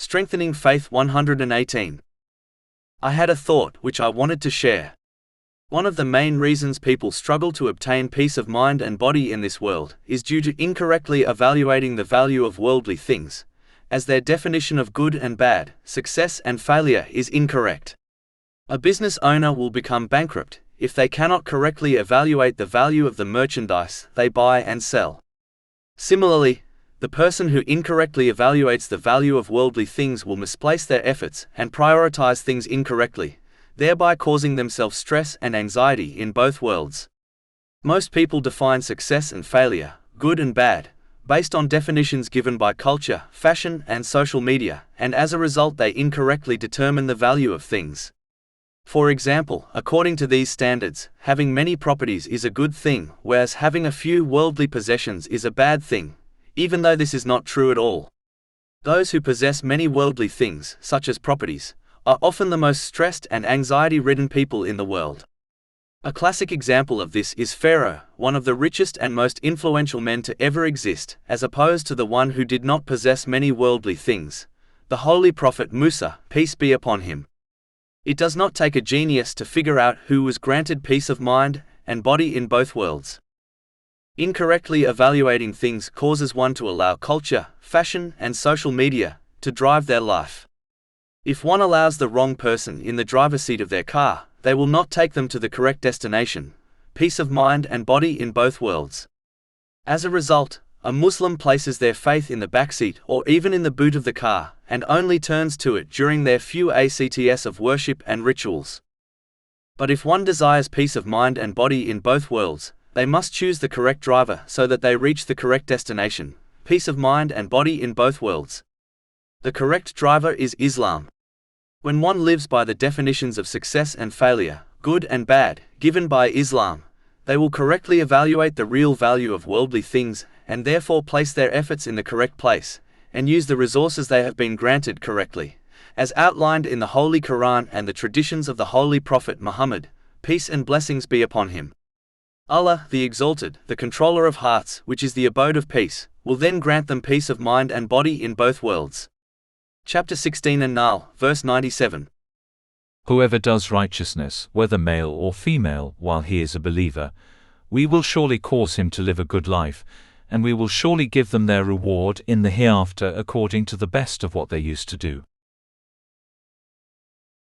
Strengthening Faith 118. I had a thought which I wanted to share. One of the main reasons people struggle to obtain peace of mind and body in this world is due to incorrectly evaluating the value of worldly things, as their definition of good and bad, success and failure is incorrect. A business owner will become bankrupt if they cannot correctly evaluate the value of the merchandise they buy and sell. Similarly, the person who incorrectly evaluates the value of worldly things will misplace their efforts and prioritize things incorrectly, thereby causing themselves stress and anxiety in both worlds. Most people define success and failure, good and bad, based on definitions given by culture, fashion, and social media, and as a result they incorrectly determine the value of things. For example, according to these standards, having many properties is a good thing, whereas having a few worldly possessions is a bad thing, even though this is not true at all. Those who possess many worldly things, such as properties, are often the most stressed and anxiety-ridden people in the world. A classic example of this is Pharaoh, one of the richest and most influential men to ever exist, as opposed to the one who did not possess many worldly things, the holy prophet Musa, peace be upon him. It does not take a genius to figure out who was granted peace of mind and body in both worlds. Incorrectly evaluating things causes one to allow culture, fashion, and social media to drive their life. If one allows the wrong person in the driver's seat of their car, they will not take them to the correct destination, peace of mind and body in both worlds. As a result, a Muslim places their faith in the backseat or even in the boot of the car, and only turns to it during their few acts of worship and rituals. But if one desires peace of mind and body in both worlds, they must choose the correct driver so that they reach the correct destination, peace of mind and body in both worlds. The correct driver is Islam. When one lives by the definitions of success and failure, good and bad, given by Islam, they will correctly evaluate the real value of worldly things and therefore place their efforts in the correct place, and use the resources they have been granted correctly, as outlined in the Holy Quran and the traditions of the Holy Prophet Muhammad, peace and blessings be upon him. Allah, the Exalted, the controller of hearts, which is the abode of peace, will then grant them peace of mind and body in both worlds. Chapter 16 An-Nahl, verse 97. Whoever does righteousness, whether male or female, while he is a believer, we will surely cause him to live a good life, and we will surely give them their reward in the hereafter according to the best of what they used to do.